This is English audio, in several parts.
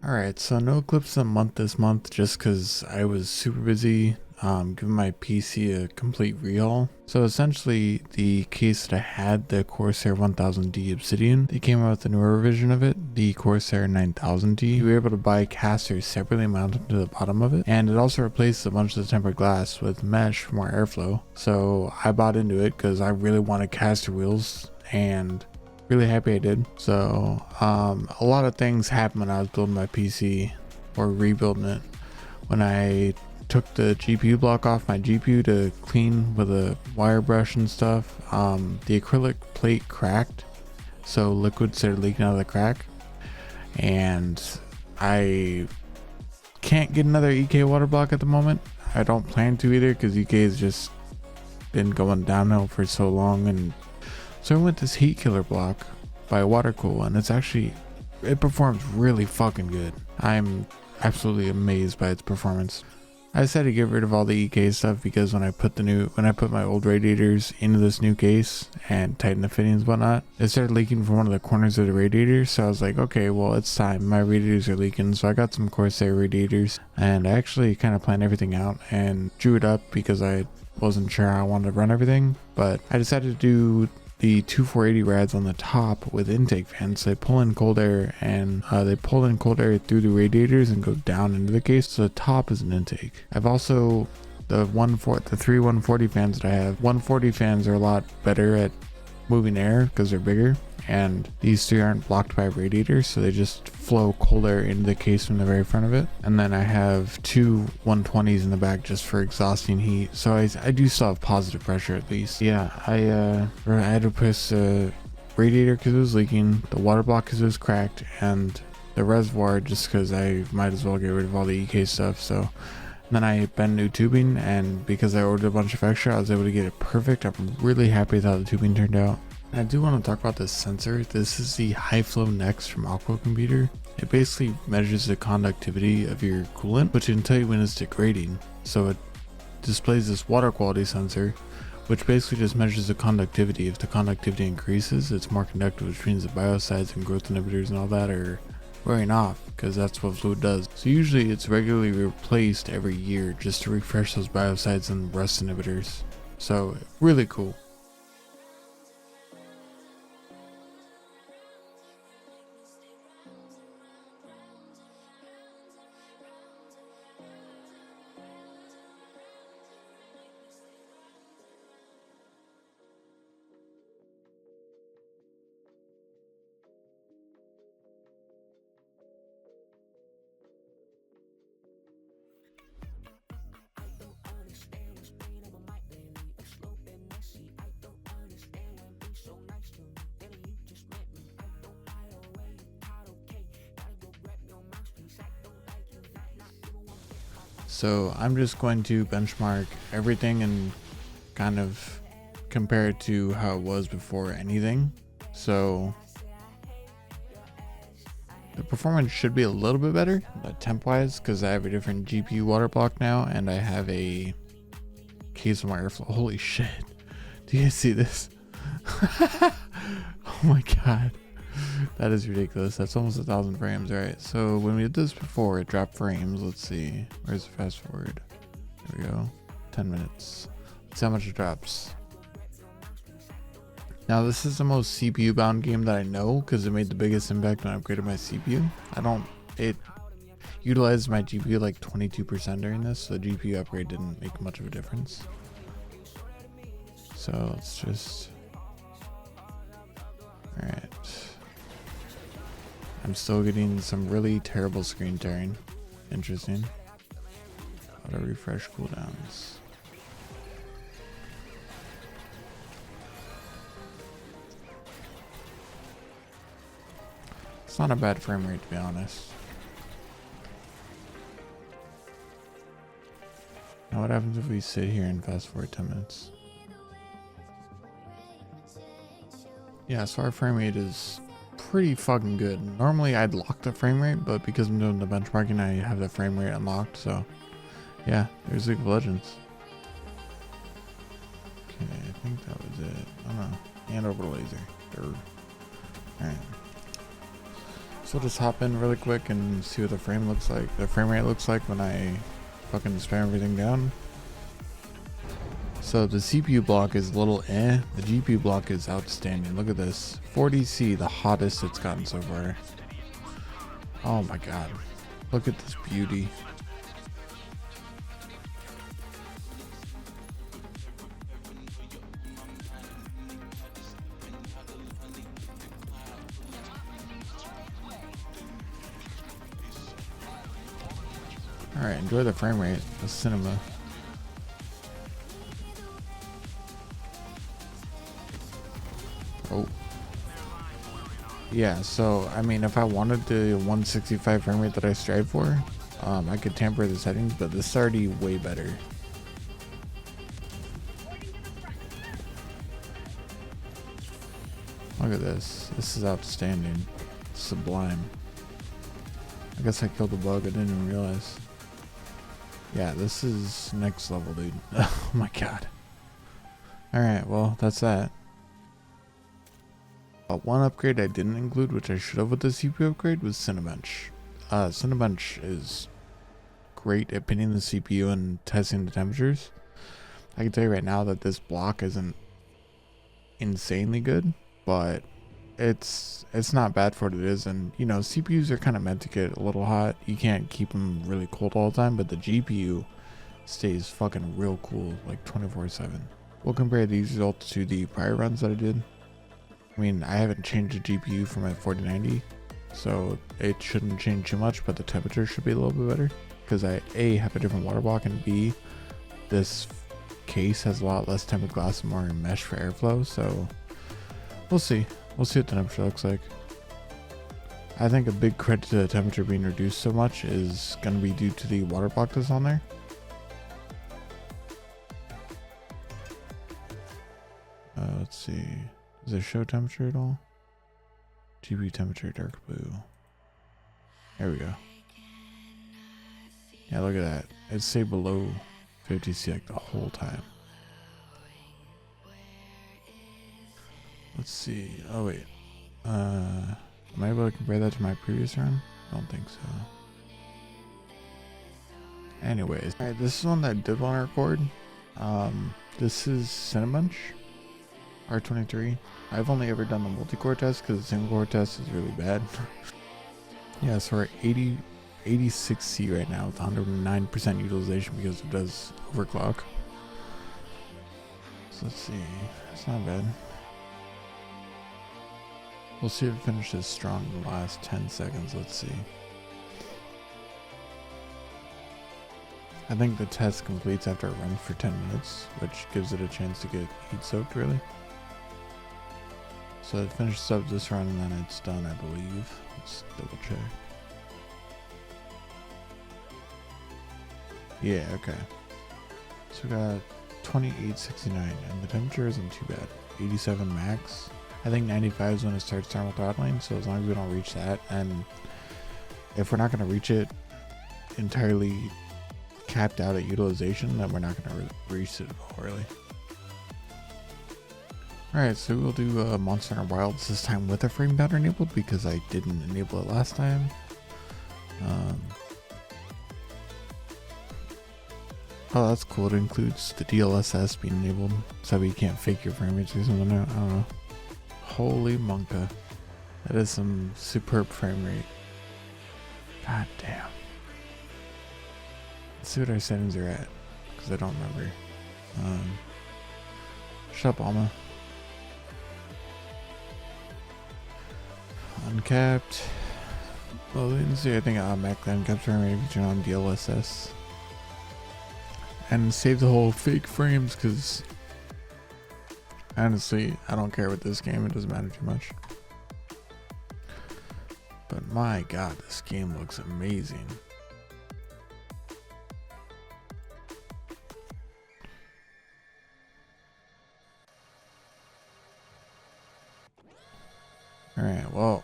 Alright, so no clips of the month this month just because I was super busy giving my PC a complete rehaul. So essentially the case that I had, the Corsair 1000D Obsidian, they came out with a newer version of it, the Corsair 9000D. You were able to buy casters separately mounted to the bottom of it, and it also replaced a bunch of the tempered glass with mesh for more airflow. So I bought into it because I really wanted caster wheels, and really happy I did. So a lot of things happened when I was building my PC or rebuilding it. When I took the GPU block off my GPU to clean with a wire brush and stuff, the acrylic plate cracked, so liquid started leaking out of the crack, and I can't get another EK Waterblock at the moment. I don't plan to either because EK has just been going downhill for so long, and so I went this Heatkiller block by Watercool, and it performs really fucking good. I'm absolutely amazed by its performance. I decided to get rid of all the EK stuff because when I put my old radiators into this new case and tightened the fittings and whatnot, it started leaking from one of the corners of the radiator. So I was like, okay, well, it's time. My radiators are leaking. So I got some Corsair radiators, and I actually kind of planned everything out and drew it up because I wasn't sure how I wanted to run everything. But I decided to do the 2480 rads on the top with intake fans. They pull in cold air, and they pull in cold air through the radiators and go down into the case, so the top is an intake. I've also the three 140 fans that I have. 140 fans are a lot better at moving air because they're bigger, and these three aren't blocked by radiators, so they just flow cold air into the case from the very front of it. And then I have two 120s in the back just for exhausting heat, so I do still have positive pressure at least. Yeah, I had to replace the radiator because it was leaking, the water block because it was cracked, and the reservoir just because I might as well get rid of all the EK stuff. So then I bent new tubing, and because I ordered a bunch of extra, I was able to get it perfect. I'm really happy with how the tubing turned out. I do want to talk about this sensor. This is the High Flow Next from Aqua Computer. It basically measures the conductivity of your coolant, which can tell you when it's degrading. So it displays this water quality sensor, which basically just measures the conductivity. If the conductivity increases, it's more conductive, which means the biocides and growth inhibitors and all that are wearing off, because that's what fluid does. So usually it's regularly replaced every year just to refresh those biocides and rust inhibitors. So really cool. So I'm just going to benchmark everything and kind of compare it to how it was before anything. So the performance should be a little bit better, but temp wise, because I have a different GPU water block now, and I have a case of my airflow. Holy shit. Do you guys see this? Oh my god. That is ridiculous. That's almost 1,000 frames. Alright, so when we did this before, it dropped frames. Let's see. Where's the fast forward? There we go. 10 minutes. Let's see how much it drops. Now, this is the most CPU bound game that I know because it made the biggest impact when I upgraded my CPU. It utilized my GPU like 22% during this, so the GPU upgrade didn't make much of a difference. So let's just... Alright. I'm still getting some really terrible screen tearing. Interesting. Auto refresh cooldowns. It's not a bad frame rate, to be honest. Now what happens if we sit here and fast forward 10 minutes? Yeah, so our frame rate is pretty fucking good. Normally I'd lock the frame rate, but because I'm doing the benchmarking, I have the frame rate unlocked. So yeah, there's League of Legends. Okay, I think that was it. I don't know. Hand over the laser. Alright. So I'll just hop in really quick and see what the frame looks like. The frame rate looks like when I fucking spam everything down. So the CPU block is a little eh. The GPU block is outstanding. Look at this. 40C, the hottest it's gotten so far. Oh my god. Look at this beauty. Alright, enjoy the frame rate. The cinema. Oh. Yeah, so I mean, if I wanted the 165 frame rate that I strive for, I could tamper the settings, but this is already way better. Look at this. This is outstanding. Sublime. I guess I killed the bug. I didn't even realize. Yeah, this is next level, dude. Oh my god. Alright, well, that's that. One upgrade I didn't include, which I should have with the CPU upgrade, was Cinebench. Cinebench is great at pinning the CPU and testing the temperatures. I can tell you right now that this block isn't insanely good, but it's not bad for what it is. And you know, CPUs are kind of meant to get a little hot. You can't keep them really cold all the time, but the GPU stays fucking real cool, like 24/7. We'll compare these results to the prior runs that I did. I mean, I haven't changed the GPU for my 4090, so it shouldn't change too much, but the temperature should be a little bit better because I A, have a different water block, and B, this case has a lot less tempered glass and more mesh for airflow, so we'll see. We'll see what the temperature looks like. I think a big credit to the temperature being reduced so much is going to be due to the water block that's on there. Let's see. Does it show temperature at all? GPU temperature, dark blue. There we go. Yeah, look at that. It stayed below 50C like the whole time. Let's see. Oh wait. Am I able to compare that to my previous run? I don't think so. Anyways, alright, this is one that I did want to record. This is Cinebench R23. I've only ever done the multi-core test because the single core test is really bad. Yeah, so we're at 86C right now with 109% utilization because it does overclock. So let's see. It's not bad. We'll see if it finishes strong in the last 10 seconds. Let's see. I think the test completes after it runs for 10 minutes, which gives it a chance to get heat soaked really. So it finishes up this run and then it's done, I believe. Let's double check. Yeah, okay. So we got 2869 and the temperature isn't too bad. 87 max. I think 95 is when it starts thermal throttling, so as long as we don't reach that, and if we're not going to reach it entirely capped out at utilization, then we're not going to reach it at all, really. Alright, so we'll do Monster Hunter Wilds this time with a frame pattern enabled because I didn't enable it last time. Oh, that's cool. It includes the DLSS being enabled, so you can't fake your frame rates or something. I don't know. Holy monka. That is some superb frame rate. God damn. Let's see what our settings are at, because I don't remember. Shut up, Alma. Uncapped. Low latency, I think automatically uncapped frame rate if you turn on DLSS. And save the whole fake frames, because honestly, I don't care with this game, it doesn't matter too much. But my god, this game looks amazing. Alright, well,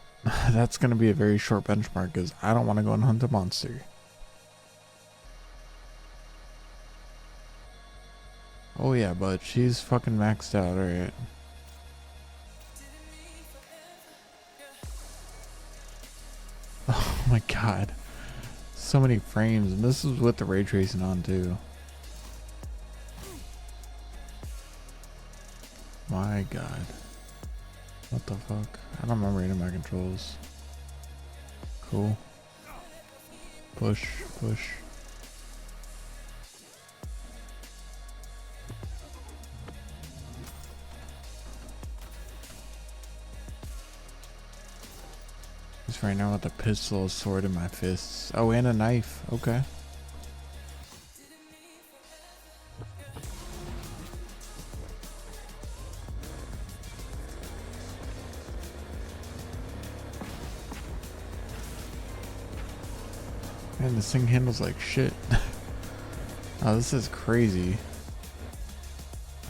that's going to be a very short benchmark because I don't want to go and hunt a monster. Oh yeah, but she's fucking maxed out, alright. Oh my god. So many frames, and this is with the ray tracing on too. My god. What the fuck? I don't remember any of my controls. Cool. Push, push. Just right now with a pistol, a sword in my fists. Oh, and a knife. Okay. Man, this thing handles like shit. Oh, this is crazy.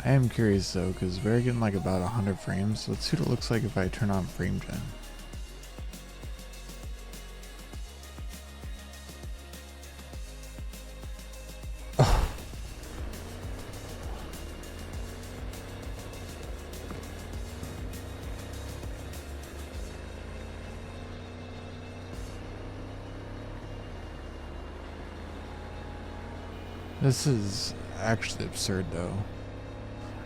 I am curious though, because we're getting like about 100 frames. Let's see what it looks like if I turn on frame gen. This is actually absurd though.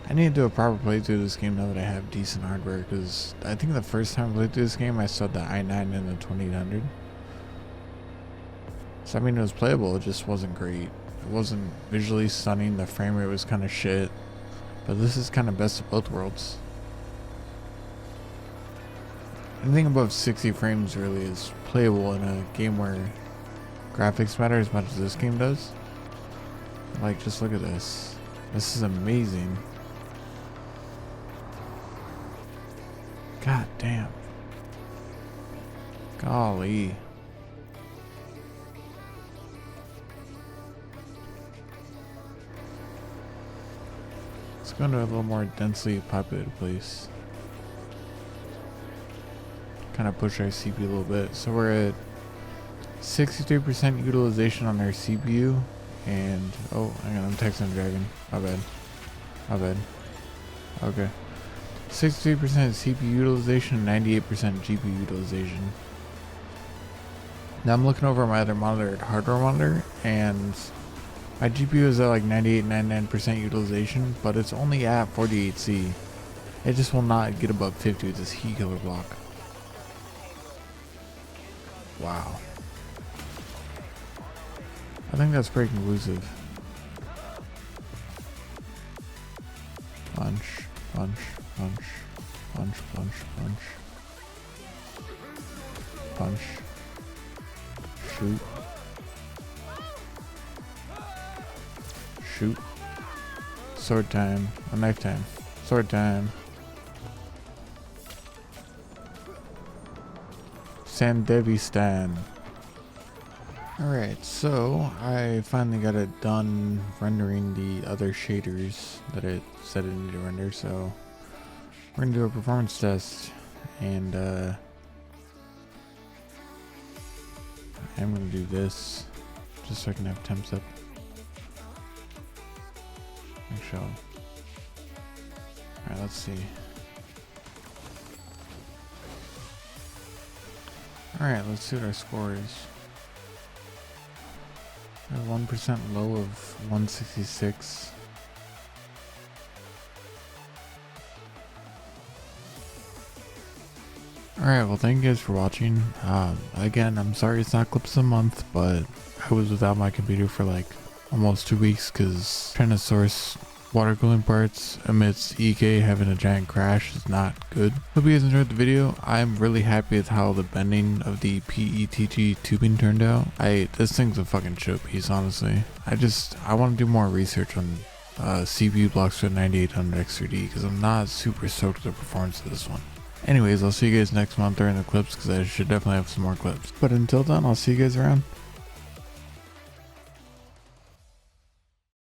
I need to do a proper playthrough of this game now that I have decent hardware, because I think the first time I played through this game I saw the i9 and the 2800. So I mean it was playable, it just wasn't great. It wasn't visually stunning, the frame rate was kind of shit. But this is kind of best of both worlds. Anything above 60 frames really is playable in a game where graphics matter as much as this game does. Like, just look at this. This is amazing. God damn. Golly. Let's go into a little more densely populated place. Kind of push our CPU a little bit. So we're at 63% utilization on our CPU. And oh, hang on, I'm texting the dragon. My bad. My bad. Okay. 63% CPU utilization and 98% GPU utilization. Now I'm looking over my other monitor, hardware monitor, and my GPU is at like 98-99% utilization, but it's only at 48C. It just will not get above 50 with this heat killer block. Wow. I think that's pretty conclusive. Punch, punch, punch, punch, punch, punch. Punch. Shoot. Shoot. Sword time. Or knife time. Sword time. Sandevi Stan. Alright, so I finally got it done rendering the other shaders that it said it needed to render, so we're gonna do a performance test, and I'm gonna do this just so I can have temps up. Actually, alright, let's see. Alright, let's see what our score is. 1% low of 166. Alright, well thank you guys for watching. Again, I'm sorry it's not clips a month, but I was without my computer for like almost 2 weeks because trying to source water cooling parts amidst EK having a giant crash is not good. Hope you guys enjoyed the video. I'm really happy with how the bending of the PETG tubing turned out. This thing's a fucking showpiece, honestly. I want to do more research on CPU blocks with 9800 X3D because I'm not super stoked with the performance of this one. Anyways, I'll see you guys next month during the clips because I should definitely have some more clips. But until then, I'll see you guys around.